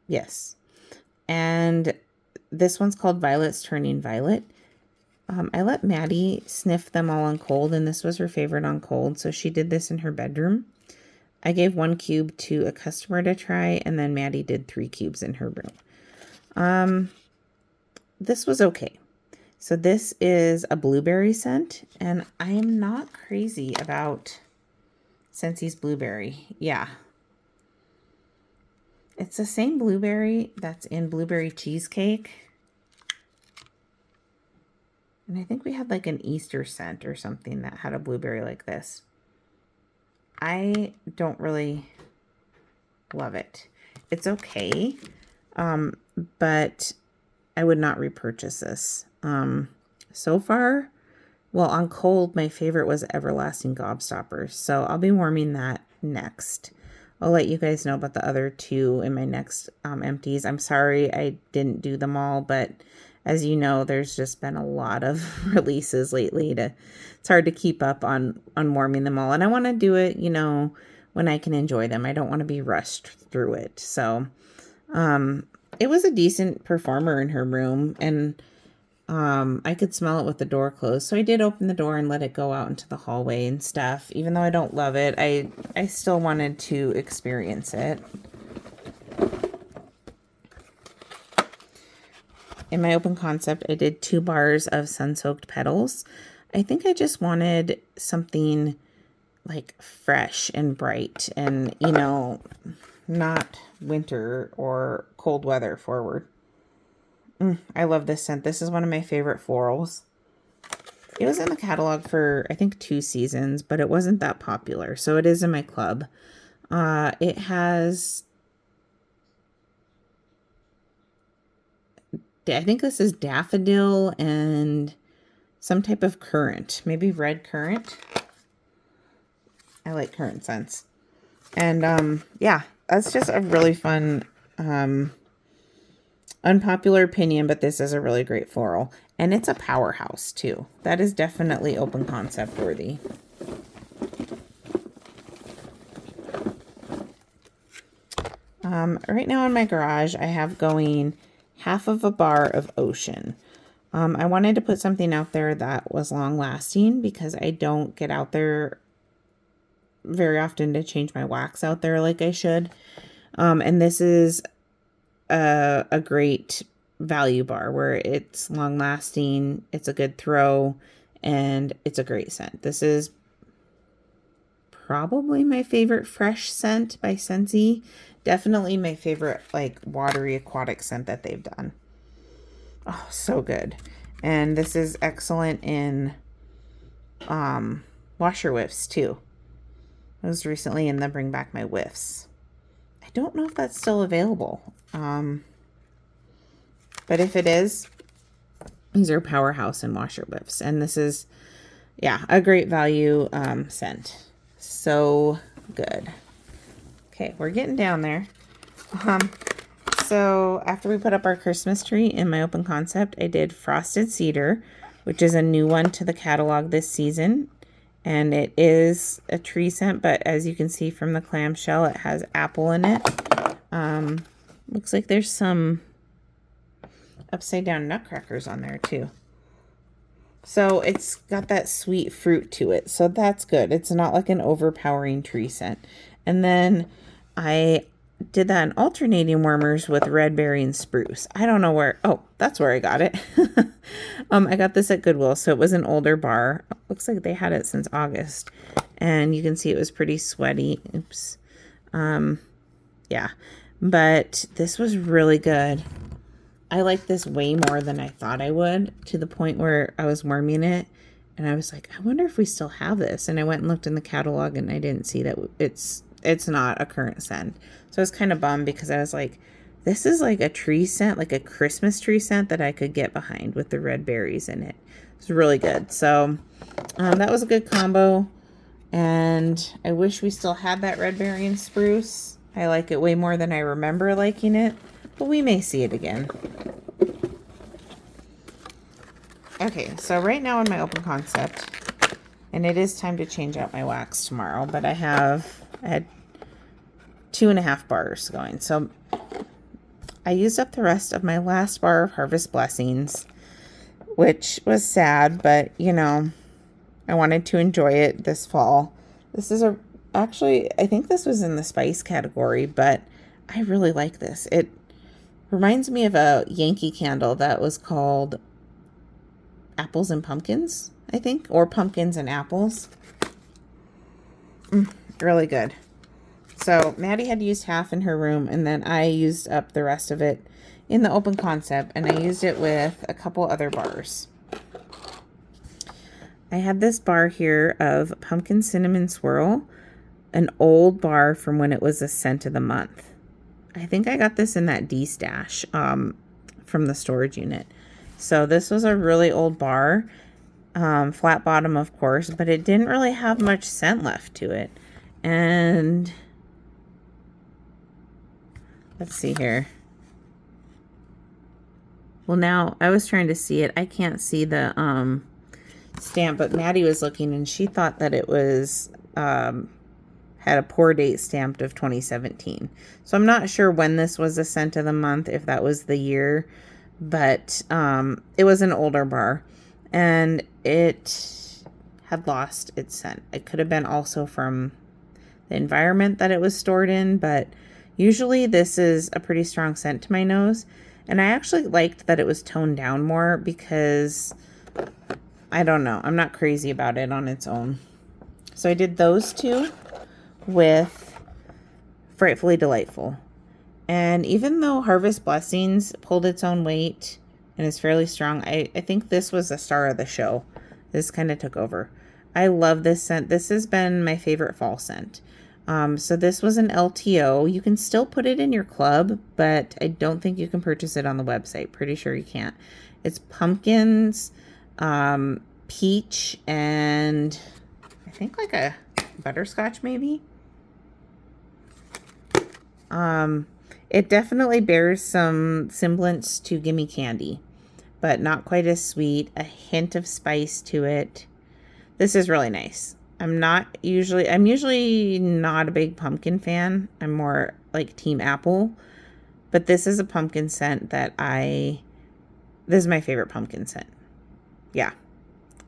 A: Yes. And this one's called Violet's Turning Violet. I let Maddie sniff them all on cold, and this was her favorite on cold, so she did this in her bedroom. I gave 1 cube to a customer to try, and then Maddie did 3 cubes in her room. This was okay. So this is a blueberry scent, and I am not crazy about Scentsy's blueberry. Yeah. It's the same blueberry that's in Blueberry Cheesecake. And I think we had like an Easter scent or something that had a blueberry like this. I don't really love it. It's okay, but I would not repurchase this. So far, well, on cold, my favorite was Everlasting Gobstoppers, so I'll be warming that next. I'll let you guys know about the other 2 in my next empties. I'm sorry I didn't do them all, but as you know, there's just been a lot of releases lately. It's hard to keep up on warming them all. And I want to do it, you know, when I can enjoy them. I don't want to be rushed through it. So it was a decent performer in her room. And I could smell it with the door closed. So I did open the door and let it go out into the hallway and stuff. Even though I don't love it, I still wanted to experience it. In my open concept, I did 2 bars of sun-soaked petals. I think I just wanted something like fresh and bright and, you know, not winter or cold weather forward. I love this scent. This is one of my favorite florals. it was in the catalog for, I think, 2 seasons, but it wasn't that popular. So it is in my club. It has, I think this is daffodil and some type of currant, maybe red currant. I like currant scents. And yeah, that's just a really fun, unpopular opinion, but this is a really great floral. And it's a powerhouse too. That is definitely open concept worthy. Right now in my garage, I have going half of a bar of Ocean. I wanted to put something out there that was long lasting because I don't get out there very often to change my wax out there like I should. And this is a great value bar where it's long lasting, it's a good throw, and it's a great scent. This is probably my favorite fresh scent by Scentsy. Definitely my favorite like watery aquatic scent that they've done. Oh, so good. And this is excellent in washer whiffs too. I was recently in the Bring Back My Whiffs. I don't know if that's still available. But if it is, these are powerhouse in washer whiffs. And this is, yeah, a great value scent. So good. Okay, we're getting down there. So after we put up our Christmas tree in my open concept, I did Frosted Cedar, which is a new one to the catalog this season. And it is a tree scent, but as you can see from the clamshell, it has apple in it. Looks like there's some upside down nutcrackers on there too. So it's got that sweet fruit to it. So that's good. It's not like an overpowering tree scent. And then I did that in alternating warmers with red berry and spruce. I don't know where. Oh, that's where I got it. I got this at Goodwill. So it was an older bar. Looks like they had it since August. And you can see it was pretty sweaty. Oops. Yeah. But this was really good. I like this way more than I thought I would, to the point where I was warming it and I was like, I wonder if we still have this. And I went and looked in the catalog and I didn't see that it's not a current scent. So I was kind of bummed because I was like, this is like a tree scent, like a Christmas tree scent that I could get behind with the red berries in it. It's really good. So that was a good combo. And I wish we still had that red berry and spruce. I like it way more than I remember liking it, but we may see it again. Okay, so right now in my open concept, and it is time to change out my wax tomorrow, but I had 2.5 bars going. So I used up the rest of my last bar of Harvest Blessings, which was sad, but you know, I wanted to enjoy it this fall. This is actually, I think this was in the spice category, but I really like this. It reminds me of a Yankee candle that was called Apples and Pumpkins, I think, or Pumpkins and Apples. Really good. So Maddie had used half in her room, and then I used up the rest of it in the open concept, and I used it with a couple other bars. I had this bar here of Pumpkin Cinnamon Swirl, an old bar from when it was a scent of the month. I think I got this in that D-stash from the storage unit. So this was a really old bar, flat bottom, of course, but it didn't really have much scent left to it. And let's see here. Well, now I was trying to see it. I can't see the stamp, but Maddie was looking and she thought that it was had a pour date stamped of 2017. So I'm not sure when this was a scent of the month, if that was the year, but it was an older bar and it had lost its scent. It could have been also from the environment that it was stored in, but usually this is a pretty strong scent to my nose. And I actually liked that it was toned down more because I don't know, I'm not crazy about it on its own. So I did those two with Frightfully Delightful. And even though Harvest Blessings pulled its own weight and is fairly strong, I think this was the star of the show. This kind of took over. I love this scent. This has been my favorite fall scent. So this was an LTO. You can still put it in your club, but I don't think you can purchase it on the website. Pretty sure you can't. It's pumpkins, peach, and I think like a butterscotch maybe. It definitely bears some semblance to Gimme Candy, but not quite as sweet. A hint of spice to it. This is really nice. I'm usually not a big pumpkin fan. I'm more like team apple, but this is a pumpkin scent this is my favorite pumpkin scent. Yeah.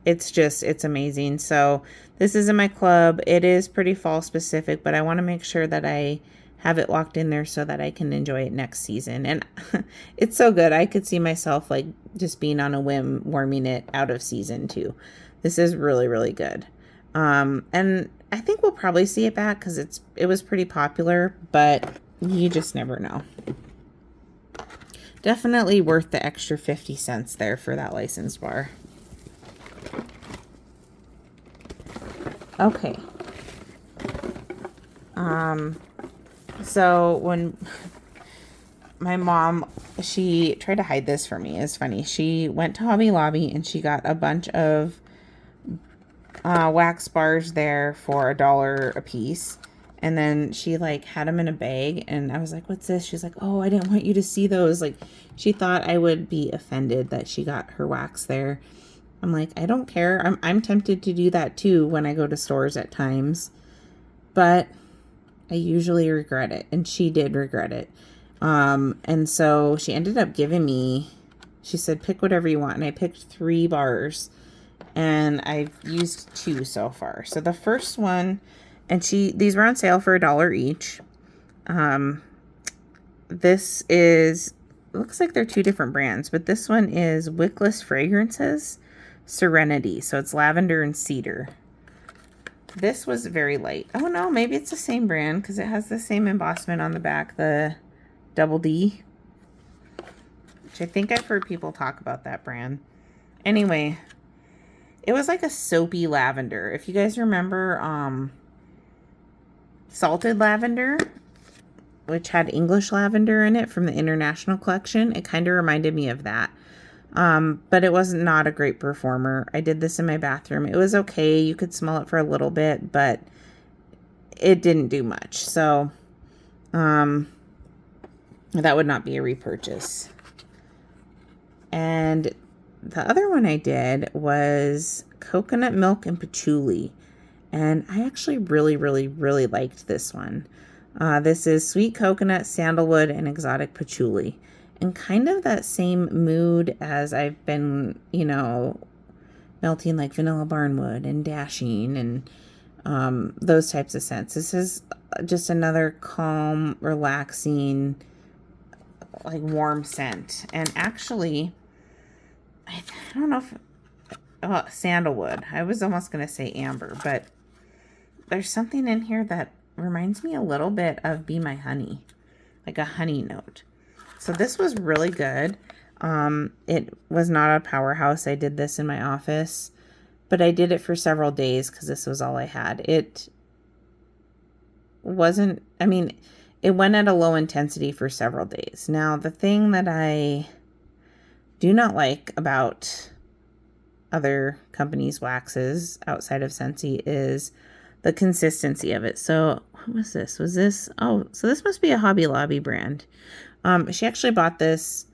A: It's amazing. So this is in my club. It is pretty fall specific, but I want to make sure that I have it locked in there so that I can enjoy it next season. And it's so good. I could see myself like just being on a whim warming it out of season too. This is really, really good. And I think we'll probably see it back because it was pretty popular, but you just never know. Definitely worth the extra 50 cents there for that license bar. Okay. So when my mom, she tried to hide this for me. It's funny. She went to Hobby Lobby and she got a bunch of wax bars there for $1 a piece. And then she like had them in a bag and I was like, what's this? She's like, oh, I didn't want you to see those. Like she thought I would be offended that she got her wax there. I'm like, I don't care. I'm tempted to do that too when I go to stores at times, but I usually regret it. And she did regret it. And so she ended up giving me, she said, pick whatever you want. And I picked 3 bars and I've used 2 so far. So the first one, and these were on sale for $1 each. This is, looks like they're 2 different brands, but this one is Wickless Fragrances Serenity. So it's lavender and cedar. This was very light. Oh no, maybe it's the same brand because it has the same embossment on the back, the Double D, which I think I've heard people talk about that brand. Anyway, it was like a soapy lavender. If you guys remember Salted Lavender, which had English lavender in it from the International Collection, it kind of reminded me of that. But it was not a great performer. I did this in my bathroom. It was okay. You could smell it for a little bit, but it didn't do much. So, that would not be a repurchase. And the other one I did was coconut milk and patchouli. And I actually really, really, really liked this one. This is sweet coconut, sandalwood, and exotic patchouli. And kind of that same mood as I've been, melting like vanilla barnwood and dashing and those types of scents. This is just another calm, relaxing, like warm scent. And actually, I don't know if sandalwood. I was almost going to say amber, but there's something in here that reminds me a little bit of Be My Honey, like a honey note. So this was really good. It was not a powerhouse. I did this in my office, but I did it for several days because this was all I had. It wasn't, it went at a low intensity for several days. Now, the thing that I do not like about other companies' waxes outside of Scentsy is the consistency of it. So what was this? So this must be a Hobby Lobby brand. She actually bought this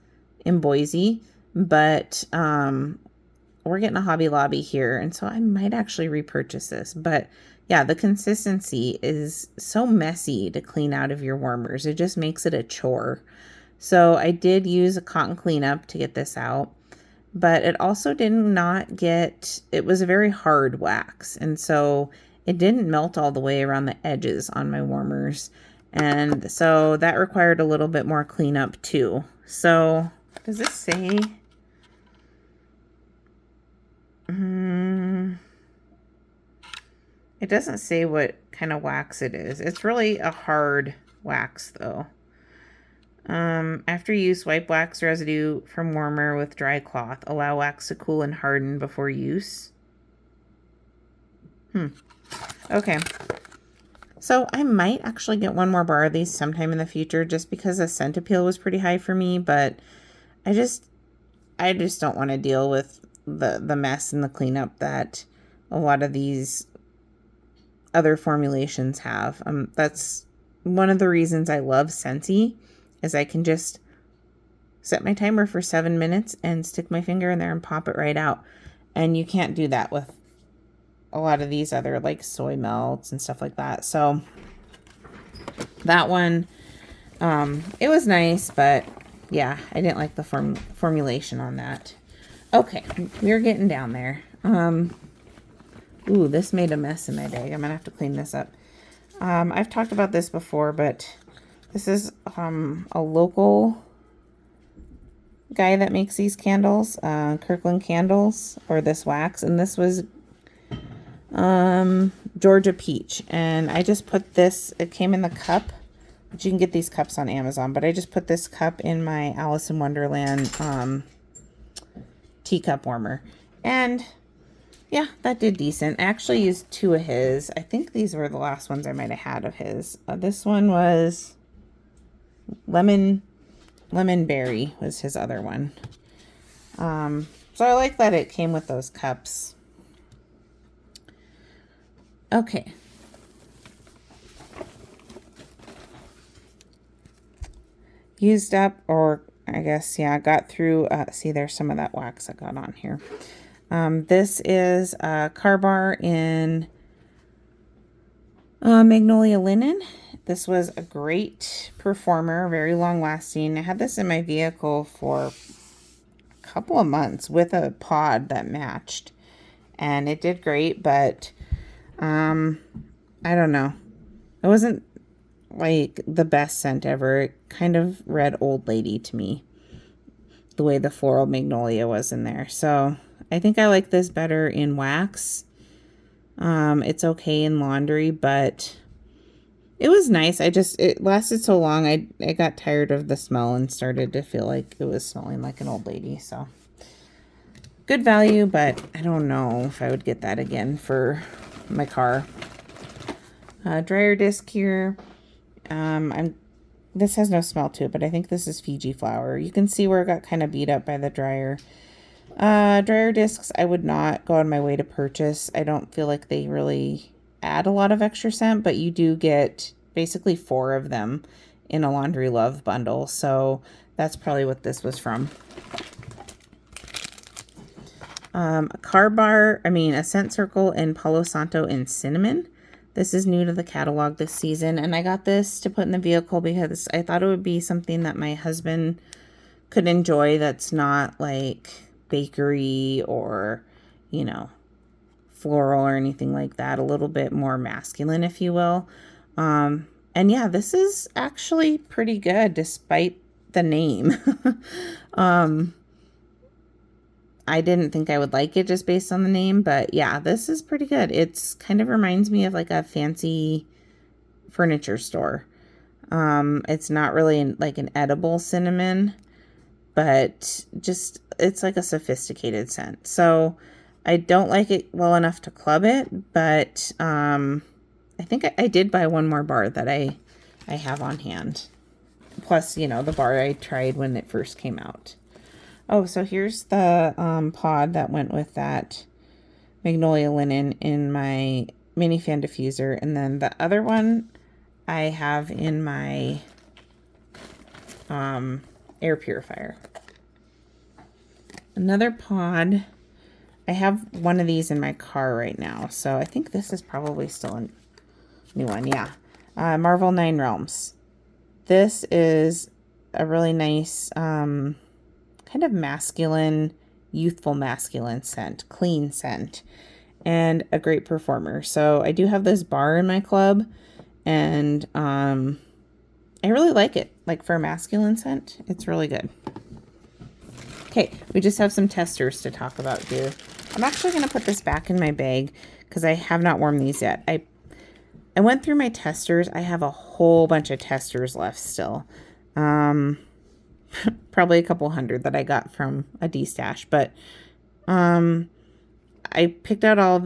A: in Boise, but we're getting a Hobby Lobby here, and so I might actually repurchase this. But yeah, the consistency is so messy to clean out of your warmers. It just makes it a chore. So I did use a cotton cleanup to get this out, but it also it was a very hard wax, and so it didn't melt all the way around the edges on my warmers. And so that required a little bit more cleanup too. So does this say? It doesn't say what kind of wax it is. It's really a hard wax though. After use, wipe wax residue from warmer with dry cloth. Allow wax to cool and harden before use. Okay. So I might actually get one more bar of these sometime in the future just because the scent appeal was pretty high for me, but I just don't want to deal with the mess and the cleanup that a lot of these other formulations have. That's one of the reasons I love Scentsy, is I can just set my timer for 7 minutes and stick my finger in there and pop it right out. And you can't do that with a lot of these other like soy melts and stuff like that. So that one, it was nice, but yeah, I didn't like the formulation on that. Okay, we're getting down there. Ooh, this made a mess in my bag. I'm gonna have to clean this up. I've talked about this before, but this is a local guy that makes these candles, Kirkland Candles, or this wax, and this was Georgia Peach, and I just put this, it came in the cup, but you can get these cups on Amazon, but I just put this cup in my Alice in Wonderland teacup warmer, and yeah, that did decent. I actually used 2 of his. I think these were the last ones I might have had of his. This one was lemon berry was his other one. So I like that it came with those cups. Okay. Used up, or I guess, yeah, got through, see, there's some of that wax I got on here. This is a car bar in Magnolia Linen. This was a great performer, very long lasting. I had this in my vehicle for a couple of months with a pod that matched, and it did great, but I don't know. It wasn't like the best scent ever. It kind of read old lady to me, the way the floral magnolia was in there. So I think I like this better in wax. It's okay in laundry, but it was nice. It lasted so long. I got tired of the smell and started to feel like it was smelling like an old lady. So good value, but I don't know if I would get that again for my car. Dryer disc here. This has no smell to it, but I think this is Fiji flower. You can see where it got kind of beat up by the dryer. Dryer discs, I would not go on my way to purchase. I don't feel like they really add a lot of extra scent, but you do get basically 4 of them in a Laundry Love bundle. So that's probably what this was from. A scent circle in Palo Santo and cinnamon. This is new to the catalog this season, and I got this to put in the vehicle because I thought it would be something that my husband could enjoy that's not like bakery or, floral or anything like that. A little bit more masculine, if you will. And yeah, this is actually pretty good despite the name. I didn't think I would like it just based on the name, but yeah, this is pretty good. It's kind of reminds me of like a fancy furniture store. It's not really like an edible cinnamon, but just, it's like a sophisticated scent. So I don't like it well enough to club it, but I think I did buy one more bar that I have on hand. Plus, the bar I tried when it first came out. Oh, so here's the pod that went with that Magnolia Linen in my mini fan diffuser. And then the other one I have in my air purifier. Another pod. I have one of these in my car right now. So I think this is probably still a new one. Yeah. Marvel 9 Realms. This is a really nice kind of masculine, youthful masculine scent, clean scent, and a great performer. So I do have this bar in my club, and I really like it. Like for a masculine scent, it's really good. Okay, we just have some testers to talk about here. I'm actually going to put this back in my bag because I have not warmed these yet. I went through my testers. I have a whole bunch of testers left still. Probably a couple hundred that I got from a D-stash, but I I picked out all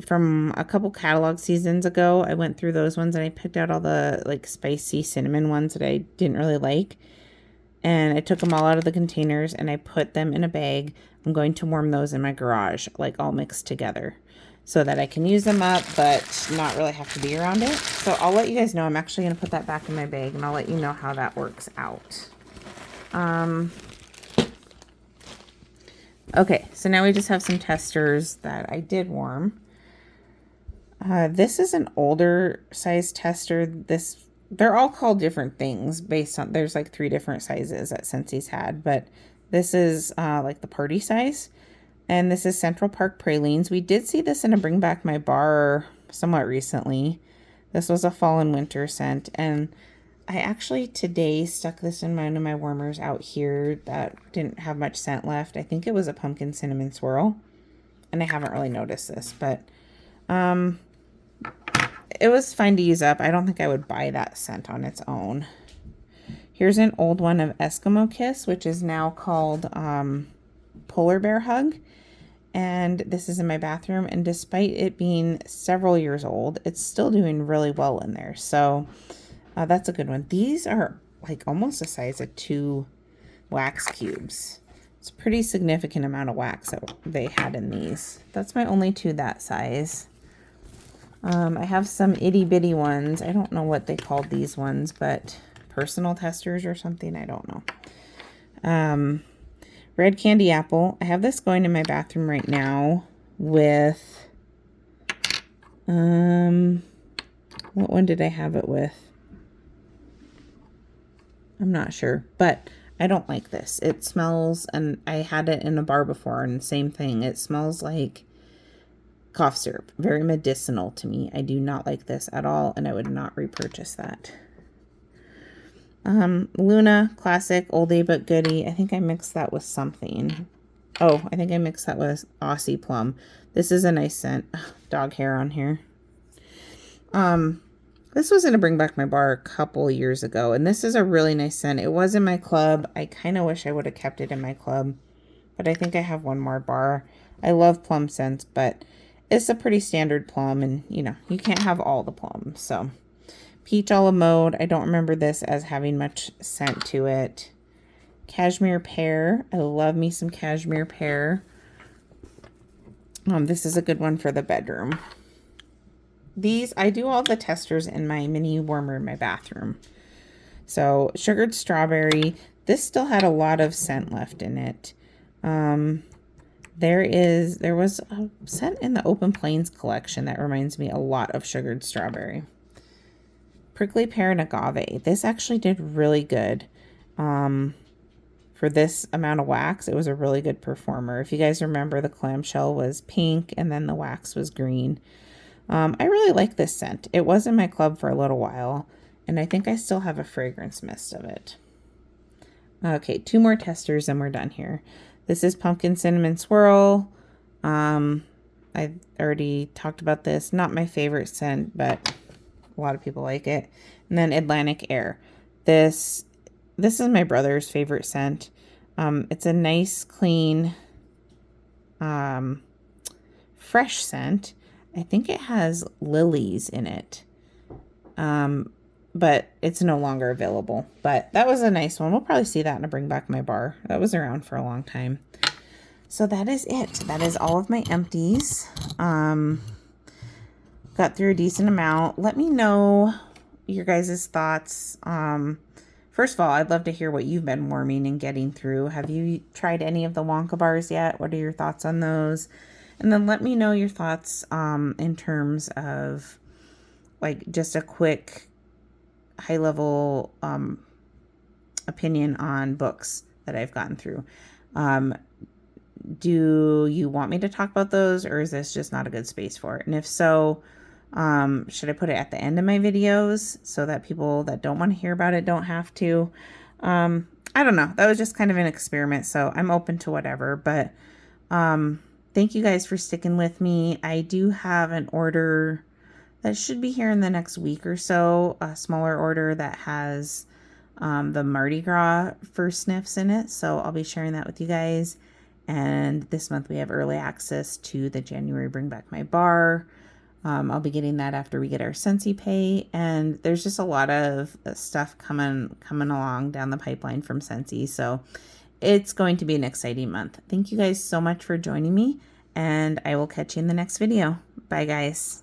A: from a couple catalog seasons ago. I went through those ones and I picked out all the like spicy cinnamon ones that I didn't really like. And I took them all out of the containers and I put them in a bag. I'm going to warm those in my garage, like all mixed together, so that I can use them up, but not really have to be around it. So I'll let you guys know. I'm actually going to put that back in my bag and I'll let you know how that works out. Okay, so now we just have some testers that I did warm. This is an older size tester. They're all called different things based on, there's like 3 different sizes that Scentsy's had, but this is like the party size. And this is Central Park Pralines. We did see this in a Bring Back My Bar somewhat recently. This was a fall and winter scent. And I actually today stuck this in one of my warmers out here that didn't have much scent left. I think it was a pumpkin cinnamon swirl. And I haven't really noticed this, but it was fine to use up. I don't think I would buy that scent on its own. Here's an old one of Eskimo Kiss, which is now called Polar Bear Hug. And this is in my bathroom. And despite it being several years old, it's still doing really well in there. So that's a good one. These are like almost the size of 2 wax cubes. It's a pretty significant amount of wax that they had in these. That's my only 2 that size. I have some itty bitty ones. I don't know what they called these ones, but personal testers or something. I don't know. Red Candy Apple. I have this going in my bathroom right now with, what one did I have it with? I'm not sure, but I don't like this. It smells, and I had it in a bar before, and same thing. It smells like cough syrup. Very medicinal to me. I do not like this at all, and I would not repurchase that. Luna Classic Oldie But Goodie. I think I mixed that with something. Oh, I think I mixed that with Aussie Plum. This is a nice scent. Dog hair on here. This was in a Bring Back My Bar a couple years ago, and this is a really nice scent. It was in my club. I kind of wish I would have kept it in my club, but I think I have one more bar. I love plum scents, but it's a pretty standard plum, and you know, you can't have all the plums. So Peach a la Mode. I don't remember this as having much scent to it. Cashmere Pear. I love me some Cashmere Pear. This is a good one for the bedroom. These, I do all the testers in my mini warmer in my bathroom. So Sugared Strawberry. This still had a lot of scent left in it. There was a scent in the Open Plains collection that reminds me a lot of Sugared Strawberry. Prickly Pear and Agave. This actually did really good. For this amount of wax, it was a really good performer. If you guys remember, the clamshell was pink and then the wax was green. I really like this scent. It was in my club for a little while, and I think I still have a fragrance mist of it. Okay, 2 more testers and we're done here. This is Pumpkin Cinnamon Swirl. I already talked about this. Not my favorite scent, but a lot of people like it. And then Atlantic Air. This is my brother's favorite scent. It's a nice, clean, fresh scent. I think it has lilies in it. But it's no longer available. But that was a nice one. We'll probably see that in a Bring Back My Bar. That was around for a long time. So that is it. That is all of my empties. Got through a decent amount. Let me know your guys' thoughts. First of all, I'd love to hear what you've been warming and getting through. Have you tried any of the Wonka bars yet? What are your thoughts on those? And then let me know your thoughts in terms of like just a quick high-level opinion on books that I've gotten through. Do you want me to talk about those, or is this just not a good space for it? And if so, should I put it at the end of my videos so that people that don't want to hear about it don't have to? I don't know. That was just kind of an experiment, so I'm open to whatever. But thank you guys for sticking with me. I do have an order that should be here in the next week or so, a smaller order that has the Mardi Gras first sniffs in it. So I'll be sharing that with you guys. And this month we have early access to the January Bring Back My Bar. I'll be getting that after we get our Scentsy pay, and there's just a lot of stuff coming along down the pipeline from Scentsy, so it's going to be an exciting month. Thank you guys so much for joining me, and I will catch you in the next video. Bye, guys.